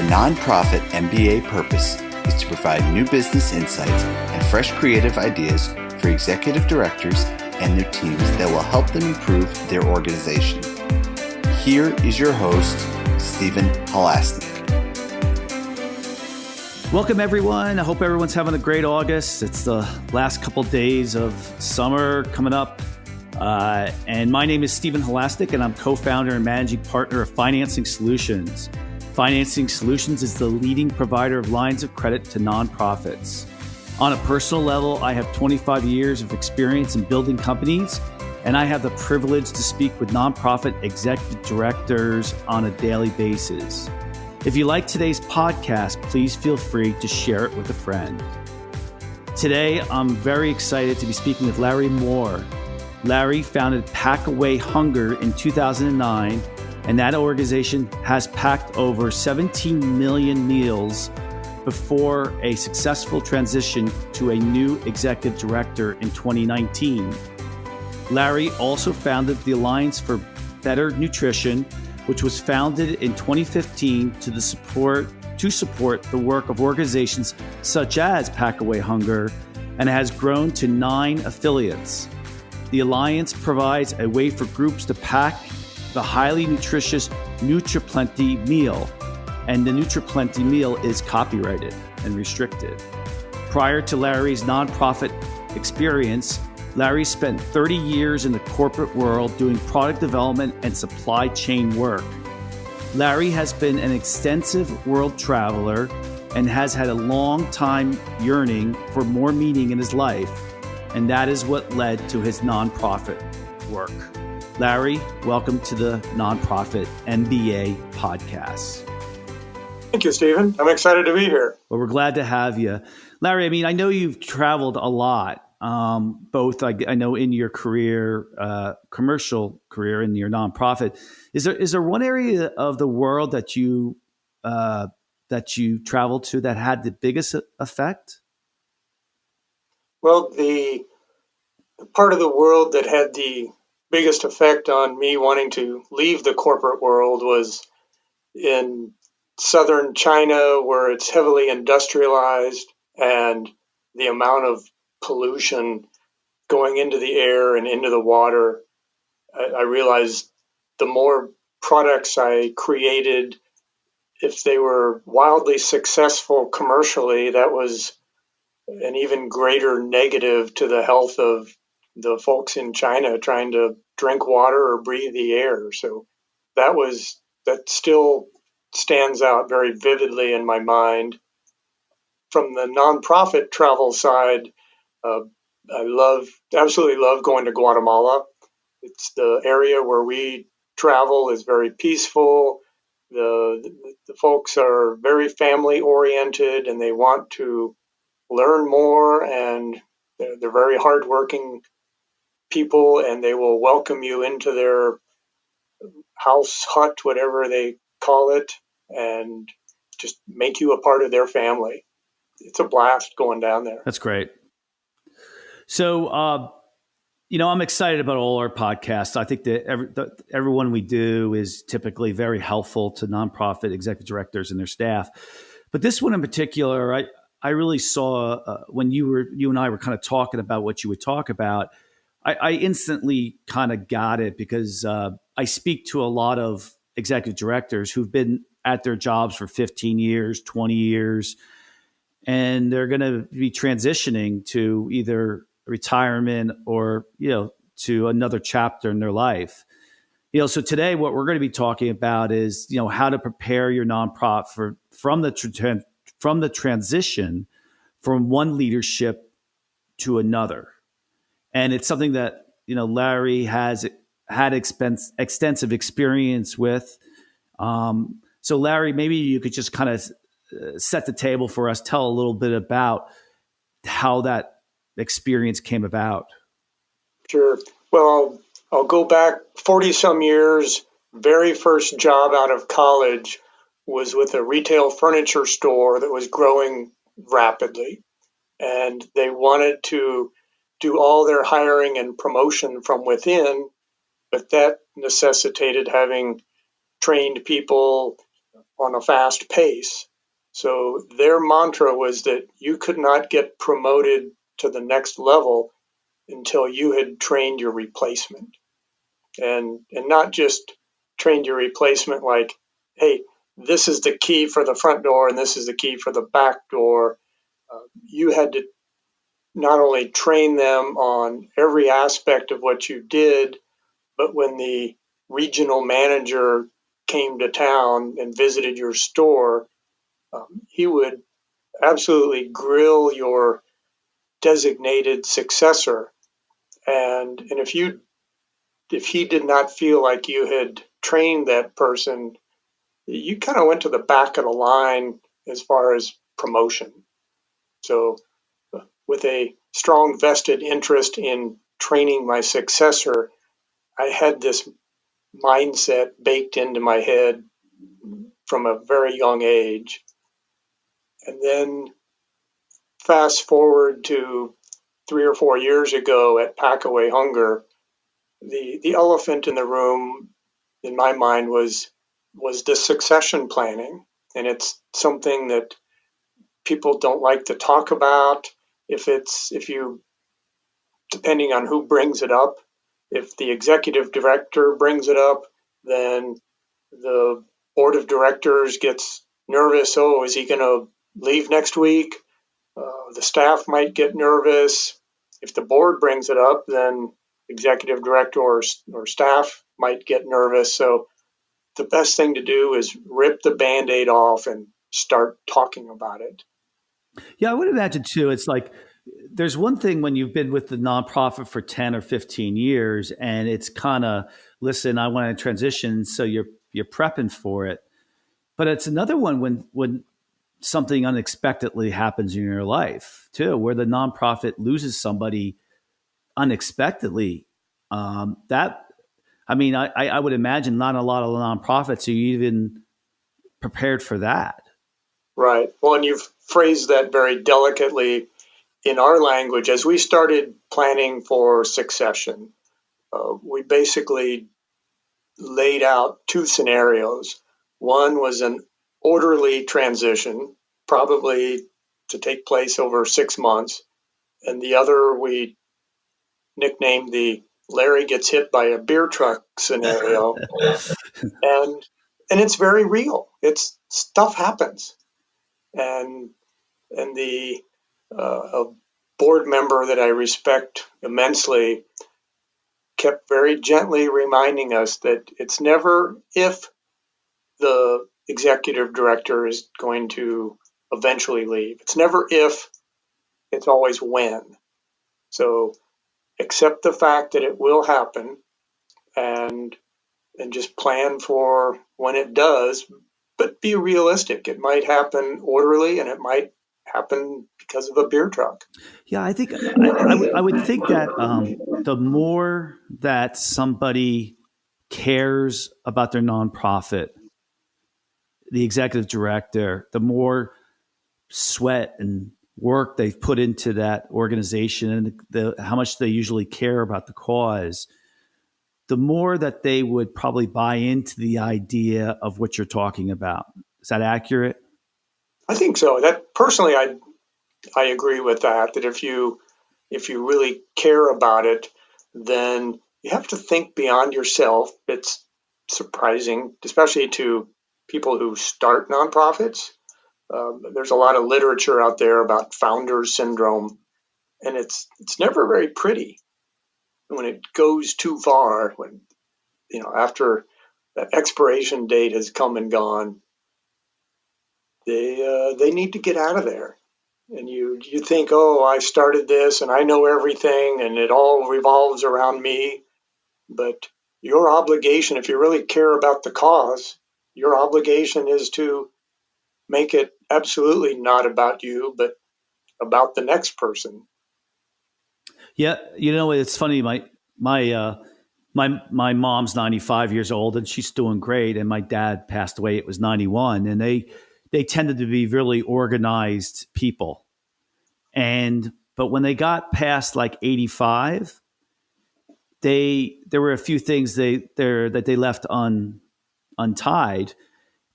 The Nonprofit MBA purpose is to provide new business insights and fresh creative ideas for executive directors and their teams that will help them improve their organization. Here is your host, Stephen Halasnik. Welcome, everyone. I hope everyone's having a great August. It's the last couple days of summer coming up. And my name is Stephen Halasnik, and I'm co-founder and managing partner of Financing Solutions. Financing Solutions is the leading provider of lines of credit to nonprofits. On a personal level, I have 25 years of experience in building companies, and I have the privilege to speak with nonprofit executive directors on a daily basis. If you like today's podcast, please feel free to share it with a friend. Today, I'm very excited to be speaking with Larry Moore. Larry founded Pack Away Hunger in 2009, and that organization has packed over 17 million meals before a successful transition to a new executive director in 2019. Larry also founded the Alliance for Better Nutrition, which was founded in 2015 to support the work of organizations such as Pack Away Hunger, and has grown to 9 affiliates. The Alliance provides a way for groups to pack the highly nutritious NutriPlenty meal, and the NutriPlenty meal is copyrighted and restricted. Prior to Larry's nonprofit experience, Larry spent 30 years in the corporate world doing product development and supply chain work. Larry has been an extensive world traveler and has had a long time yearning for more meaning in his life, and that is what led to his nonprofit work. Larry, welcome to the Nonprofit MBA podcast. Thank you, Stephen. I'm excited to be here. Well, we're glad to have you. Larry, I know you've traveled a lot. Both I know in your career, commercial career, and your nonprofit. Is there one area of the world that you traveled to that had the biggest effect? Well, the part of the world that had the biggest effect on me wanting to leave the corporate world was in southern China, where it's heavily industrialized, and the amount of pollution going into the air and into the water. I realized the more products I created, if they were wildly successful commercially, that was an even greater negative to the health of the folks in China trying to drink water or breathe the air. So that still stands out very vividly in my mind. From the nonprofit travel side, I absolutely love going to Guatemala. It's the area where we travel is very peaceful. The folks are very family oriented, and they want to learn more, and they're very hardworking people, and they will welcome you into their house, hut, whatever they call it, and just make you a part of their family. It's a blast going down there. That's great. So, I'm excited about all our podcasts. I think that everyone we do is typically very helpful to nonprofit executive directors and their staff. But this one in particular, I really saw when you and I were kind of talking about what you would talk about, I instantly kind of got it, because I speak to a lot of executive directors who've been at their jobs for 15 years, 20 years, and they're going to be transitioning to either retirement or, to another chapter in their life. So today what we're going to be talking about is, how to prepare your nonprofit from the transition from one leadership to another. And it's something that, Larry has had extensive experience with. So Larry, maybe you could just kind of set the table for us, tell a little bit about how that experience came about. Sure. Well, I'll go back 40 some years. Very first job out of college was with a retail furniture store that was growing rapidly. And they wanted to do all their hiring and promotion from within, but that necessitated having trained people on a fast pace. So their mantra was that you could not get promoted to the next level until you had trained your replacement. And not just trained your replacement like, hey, this is the key for the front door and this is the key for the back door. You had to not only train them on every aspect of what you did, but when the regional manager came to town and visited your store, he would absolutely grill your designated successor. And if he did not feel like you had trained that person, you kind of went to the back of the line as far as promotion. So with a strong vested interest in training my successor, I had this mindset baked into my head from a very young age. And then fast forward to 3 or 4 years ago at Packaway Hunger, the elephant in the room in my mind was the succession planning. And it's something that people don't like to talk about. If you, depending on who brings it up, if the executive director brings it up, then the board of directors gets nervous. Oh, is he going to leave next week? The staff might get nervous. If the board brings it up, then executive director or staff might get nervous. So the best thing to do is rip the Band-Aid off and start talking about it. Yeah, I would imagine too. It's like there's one thing when you've been with the nonprofit for 10 or 15 years and it's kind of, listen, I want to transition. So you're prepping for it. But it's another one when something unexpectedly happens in your life too, where the nonprofit loses somebody unexpectedly. I would imagine not a lot of nonprofits are even prepared for that. Right. Well, and you've phrased that very delicately in our language. As we started planning for succession, we basically laid out two scenarios. One was an orderly transition, probably to take place over 6 months. And the other we nicknamed the Larry gets hit by a beer truck scenario. and and it's very real. It's stuff happens. And the a board member that I respect immensely kept very gently reminding us that it's never if the executive director is going to eventually leave. It's never if, it's always when. So accept the fact that it will happen and just plan for when it does, but be realistic. It might happen orderly and it might happen because of a beer truck. Yeah, I think I would think that the more that somebody cares about their nonprofit, the executive director, the more sweat and work they've put into that organization and how much they usually care about the cause, the more that they would probably buy into the idea of what you're talking about. Is that accurate? I think so. That personally, I agree with that. That if you really care about it, then you have to think beyond yourself. It's surprising, especially to people who start nonprofits. There's a lot of literature out there about founder syndrome, and it's never very pretty when it goes too far. When after that expiration date has come and gone, they need to get out of there. And you think, oh, I started this and I know everything and it all revolves around me. But your obligation, if you really care about the cause, your obligation is to make it absolutely not about you, but about the next person. Yeah, it's funny. My mom's 95 years old and she's doing great, and my dad passed away. It was 91, and they tended to be really organized people. But when they got past like 85, there were a few things that they left untied.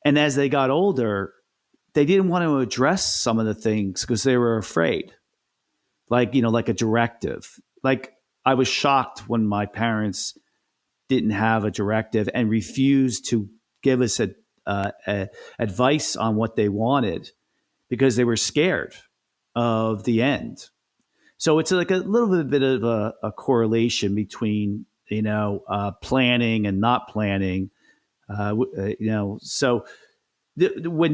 And as they got older, they didn't want to address some of the things because they were afraid, like, like a directive. Like, I was shocked when my parents didn't have a directive and refused to give us advice on what they wanted because they were scared of the end. So it's like a little bit of a correlation between planning and not planning. So when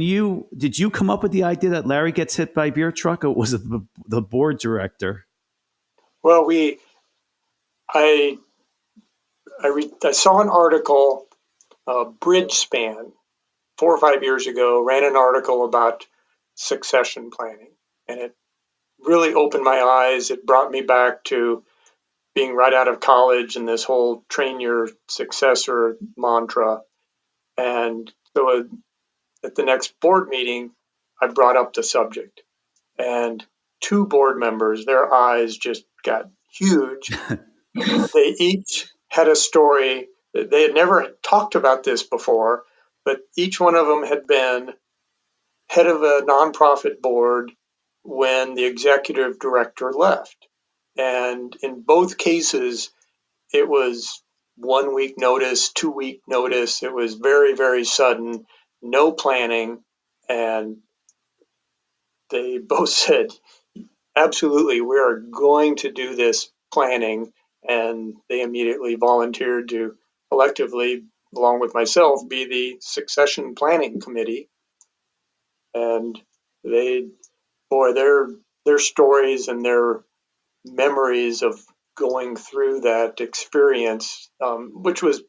did you come up with the idea that Larry gets hit by a beer truck, or was it the board director? Well, I I saw an article, Bridge Span, 4 or 5 years ago, ran an article about succession planning, and it really opened my eyes. It brought me back to being right out of college and this whole train your successor mantra. And so at the next board meeting, I brought up the subject, and two board members, their eyes just got huge. They each had a story. They had never talked about this before, but each one of them had been head of a nonprofit board when the executive director left. And in both cases, it was 1 week notice, 2 week notice. It was very, very sudden, no planning. And they both said, absolutely, we are going to do this planning. And they immediately volunteered to collectively, along with myself, be the succession planning committee. And they, boy, their stories and their memories of going through that experience, which was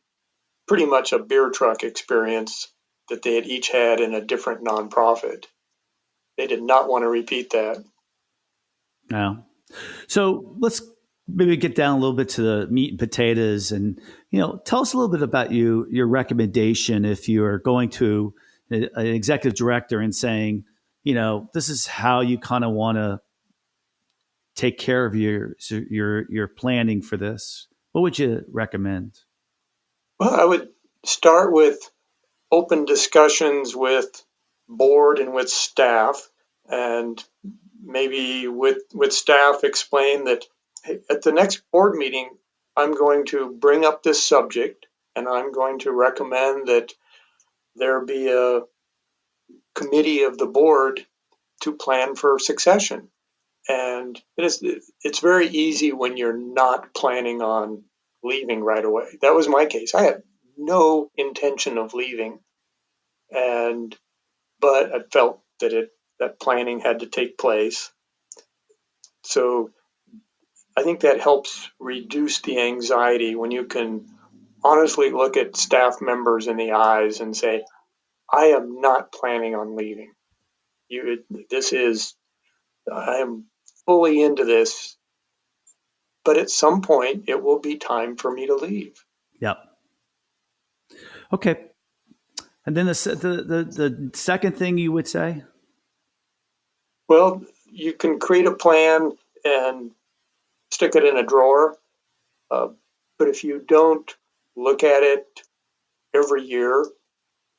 pretty much a beer truck experience that they had each had in a different nonprofit. They did not want to repeat that. No. So let's maybe get down a little bit to the meat and potatoes, and tell us a little bit about your recommendation if you are going to an executive director and saying, this is how you kind of want to take care of your planning for this. What would you recommend? Well, I would start with open discussions with board and with staff, and maybe with staff explain that, hey, at the next board meeting, I'm going to bring up this subject, and I'm going to recommend that there be a committee of the board to plan for succession. And it's very easy when you're not planning on leaving right away. That was my case. I had no intention of leaving, and but I felt that planning had to take place. So I think that helps reduce the anxiety when you can honestly look at staff members in the eyes and say, I am not planning on leaving. This is, I am fully into this, but at some point it will be time for me to leave. Yep. Okay. And then the second thing you would say? Well, you can create a plan and stick it in a drawer, but if you don't look at it every year,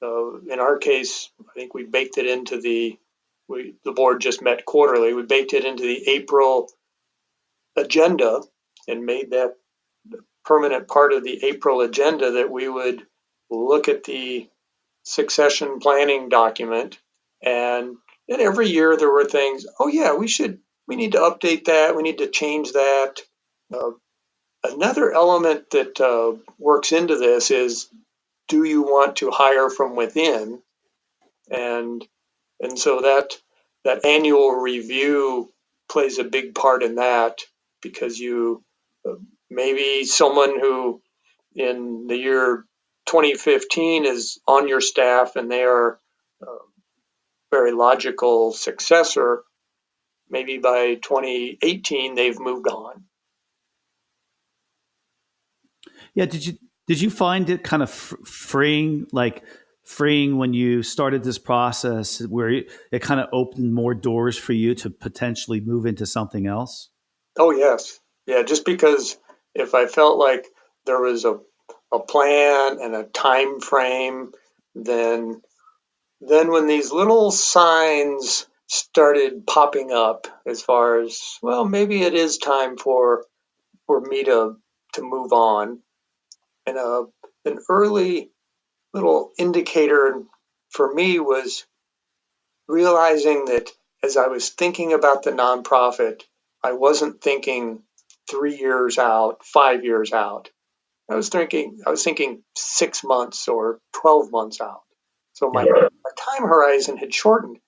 in our case, I think we baked it into the board just met quarterly. We baked it into the April agenda and made that permanent part of the April agenda that we would look at the succession planning document. And every year there were things, oh yeah, we need to update that. We need to change that. Uh, Another element that works into this is, do you want to hire from within? And so that annual review plays a big part in that, because you maybe someone who in the year 2015 is on your staff and they are a very logical successor, maybe by 2018 they've moved on. Yeah. Did you find it kind of freeing, when you started this process, where it kind of opened more doors for you to potentially move into something else? Oh yes, yeah. Just because if I felt like there was a plan and a time frame, then then when these little signs started popping up as far as, well, maybe it is time for me to move on. And an early little indicator for me was realizing that as I was thinking about the nonprofit, I wasn't thinking 3 years out, 5 years out. I was thinking 6 months or 12 months out. So my, Yeah. my time horizon had shortened.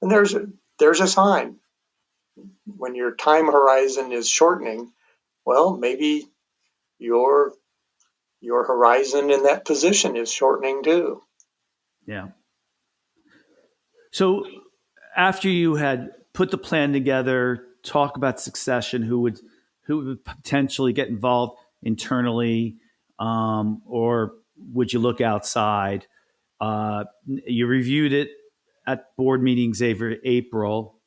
And there's a sign. When your time horizon is shortening, well, maybe your your horizon in that position is shortening too. Yeah. So after you had put the plan together, talk about succession, who would potentially get involved internally, or would you look outside? You reviewed it at board meetings over April.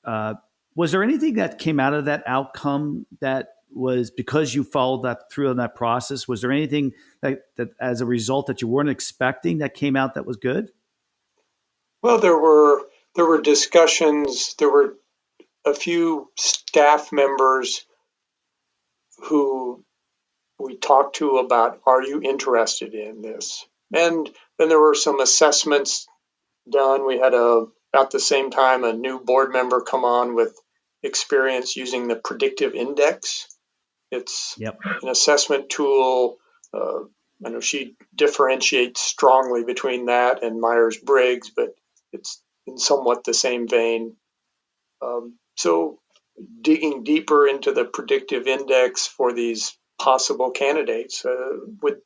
Uh, was there anything that came out of that outcome that was because you followed that through on that process? Was there anything that as a result that you weren't expecting that came out that was good? Well, there were discussions. There were a few staff members who we talked to about, are you interested in this? And then there were some assessments done. We had about the same time a new board member come on with experience using the predictive index. It's Yep. an assessment tool. Uh, I know she differentiates strongly between that and Myers Briggs, but it's in somewhat the same vein. So, digging deeper into the predictive index for these possible candidates, would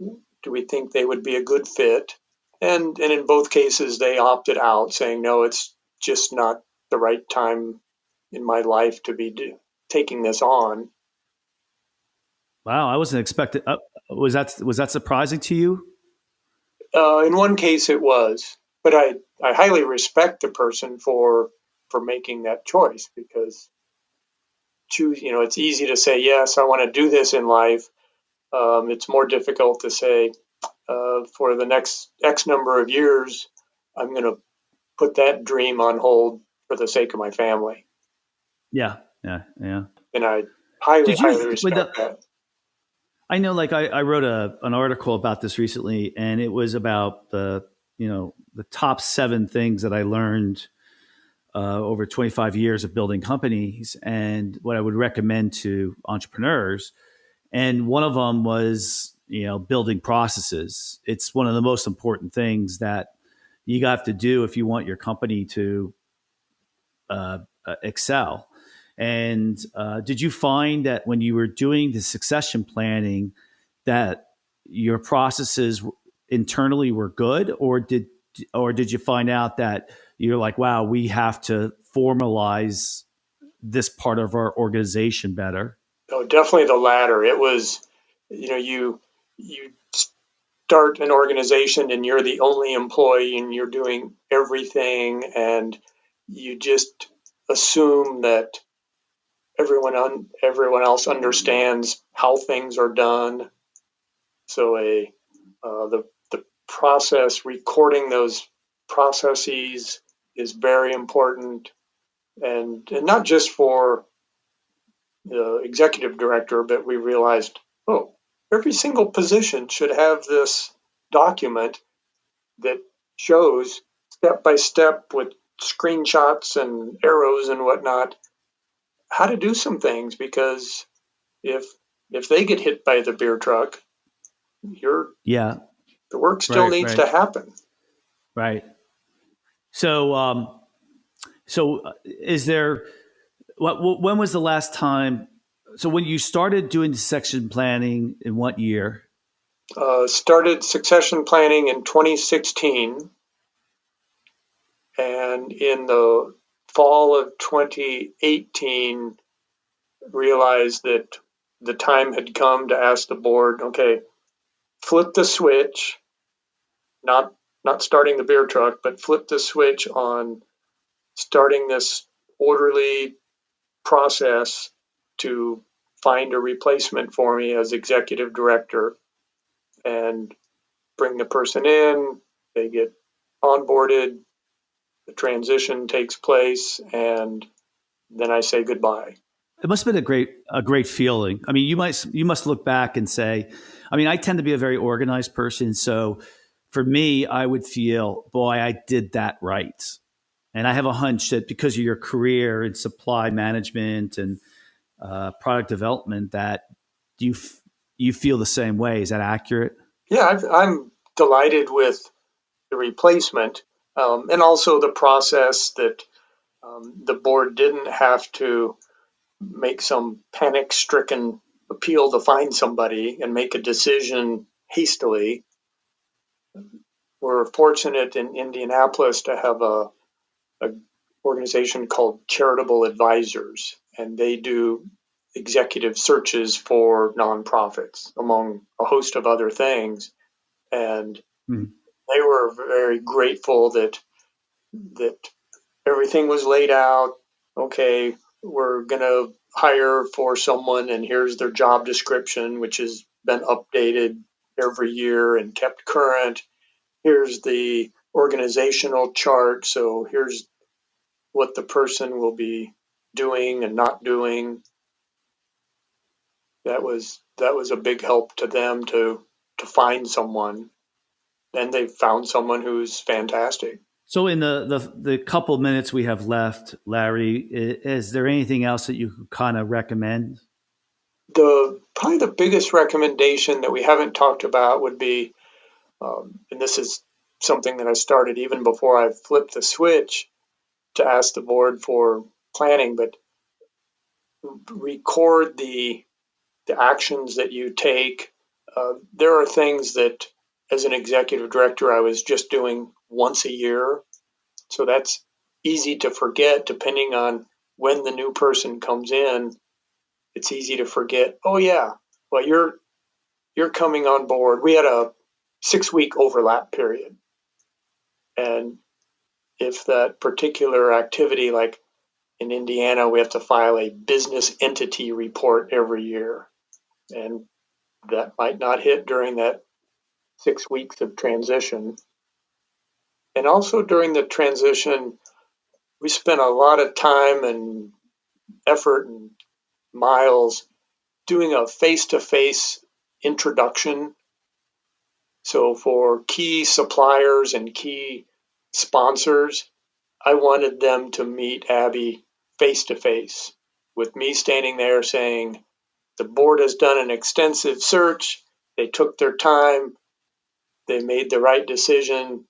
do we think they would be a good fit? And in both cases, they opted out, saying, no, it's just not the right time in my life to be taking this on. Wow, I wasn't expecting. Was that surprising to you? In one case, it was, but I highly respect the person for making that choice, because it's easy to say yes, I want to do this in life. It's more difficult to say for the next X number of years, I'm going to put that dream on hold for the sake of my family. Yeah, yeah, yeah. And I highly, Did you highly with the? respect that. I know, like I wrote an article about this recently, and it was about the top 7 things that I learned over 25 years of building companies, and what I would recommend to entrepreneurs. And one of them was building processes. It's one of the most important things that you have to do if you want your company to excel. And did you find that when you were doing the succession planning, that your processes internally were good, or did you find out that you're like, wow, we have to formalize this part of our organization better? Oh, definitely the latter. It was, you start an organization and you're the only employee and you're doing everything, and you just assume that everyone else understands how things are done. So the process, recording those processes, is very important, and not just for the executive director, but we realized, oh, every single position should have this document that shows step by step with screenshots and arrows and whatnot how to do some things, because if if they get hit by the beer truck, you're Yeah, the work still right, needs right, to happen. right. So is there? When was the last time? So when you started doing the section planning, in what year? Started succession planning in 2016, and in the fall of 2018, realized that the time had come to ask the board, okay, flip the switch, not not starting the beer truck, but flip the switch on starting this orderly process to find a replacement for me as executive director, and bring the person in. They get onboarded, the transition takes place, and then I say goodbye. It must have been a great feeling. I mean, you must look back and say, I mean, I tend to be a very organized person, so for me, I would feel, boy, I did that right. And I have a hunch that because of your career in supply management and product development, that you feel the same way. Is that accurate? Yeah, I'm delighted with the replacement, and also the process that the board didn't have to make some panic-stricken appeal to find somebody and make a decision hastily. We're fortunate in Indianapolis to have a organization called Charitable Advisors, and they do executive searches for nonprofits, among a host of other things. And they were very grateful that everything was laid out. Okay, we're going to hire for someone, and here's their job description, which has been updated every year and kept current. Here's the organizational chart. So here's what the person will be doing and not doing. That was a big help to them to find someone, and they found someone who's fantastic. So in the couple minutes we have left, Larry, is there anything else that you could kind of recommend? Probably the biggest recommendation that we haven't talked about would be, and this is something that I started even before I flipped the switch to ask the board for planning, but record the actions that you take. There are things that, as an executive director, I was just doing once a year. So that's easy to forget depending on when the new person comes in. It's easy to forget, oh yeah, well you're coming on board. We had a 6-week overlap period. And if that particular activity, like in Indiana, we have to file a business entity report every year. And that might not hit during that 6 weeks of transition. And also during the transition, we spent a lot of time and effort and miles doing a face-to-face introduction. So for key suppliers and key sponsors, I wanted them to meet Abby face-to-face, with me standing there saying, the board has done an extensive search, they took their time, they made the right decision.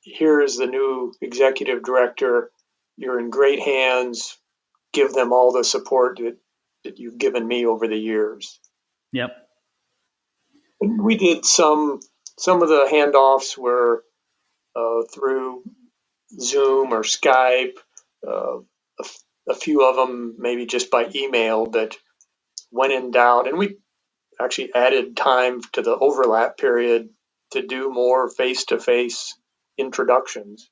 Here is the new executive director. You're in great hands. Give them all the support that you've given me over the years. Yep. And we did some of the handoffs were through Zoom or Skype. A few of them maybe just by email, but when in doubt, and we actually added time to the overlap period to do more face-to-face introductions.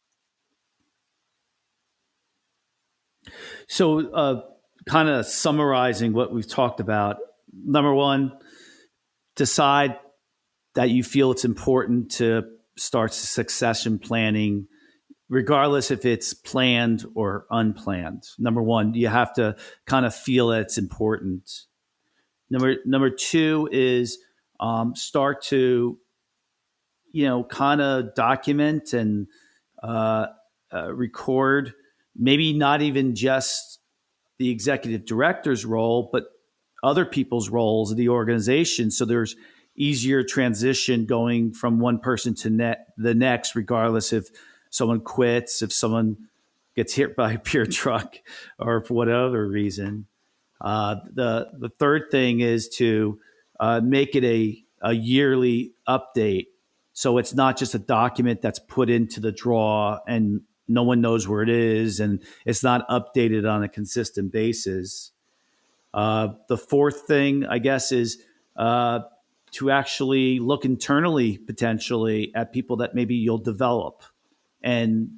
So kind of summarizing what we've talked about, number one, decide that you feel it's important to start succession planning, regardless if it's planned or unplanned. Number one, you have to kind of feel that it's important. Number two is start to, kind of document and record, maybe not even just the executive director's role, but other people's roles in the organization. So there's easier transition going from one person to the next, regardless if someone quits, if someone gets hit by a beer truck, or for whatever reason. The third thing is to make it a yearly update. So it's not just a document that's put into the drawer and no one knows where it is, and it's not updated on a consistent basis. The fourth thing, I guess, is to actually look internally, potentially, at people that maybe you'll develop, and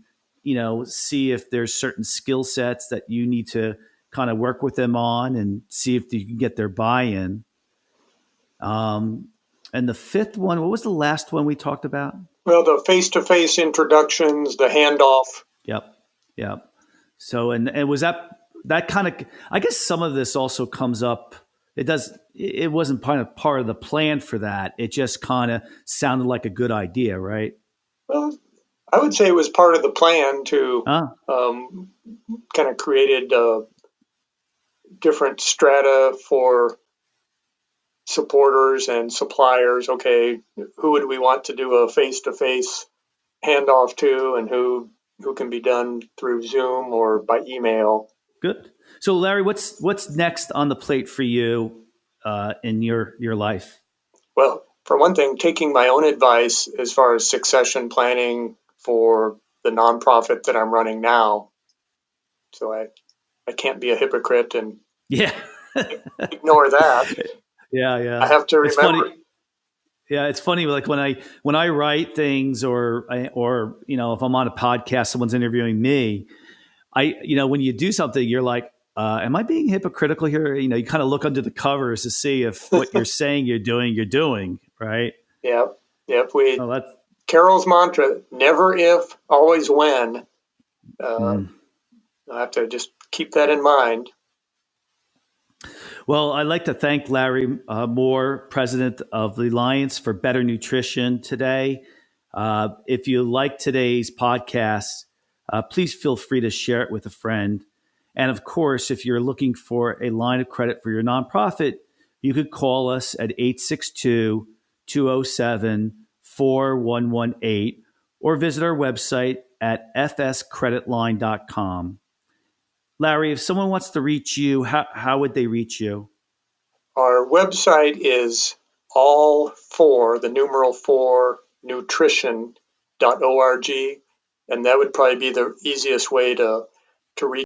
see if there's certain skill sets that you need to kind of work with them on, and see if you can get their buy-in. And the fifth one, what was the last one we talked about? Well, the face-to-face introductions, the handoff. Yep. So, and was that kind of, I guess some of this also comes up. It wasn't part of the plan for that. It just kind of sounded like a good idea, right? Well, I would say it was part of the plan to Ah, kind of created different strata for supporters and suppliers. Okay, who would we want to do a face-to-face handoff to, and who can be done through Zoom or by email. good. So, Larry, what's next on the plate for you in your life? Well, for one thing, taking my own advice as far as succession planning for the nonprofit that I'm running now. So I can't be a hypocrite and Yeah, ignore that. I yeah. have to It's remember. funny. Yeah, it's funny. Like when I write things, or if I'm on a podcast, someone's interviewing me. When you do something, you're like, am I being hypocritical here? You kind of look under the covers to see if what you're saying you're doing, right? Yep. Oh, that's Carol's mantra: never if, always when. mm. I have to just keep that in mind. Well, I'd like to thank Larry Moore, president of the Alliance for Better Nutrition today. If you like today's podcast, please feel free to share it with a friend. And of course, if you're looking for a line of credit for your nonprofit, you could call us at 862-207-4118 or visit our website at fscreditline.com. Larry, if someone wants to reach you, how would they reach you? Our website is all for the numeral 4 nutrition.org, and that would probably be the easiest way to reach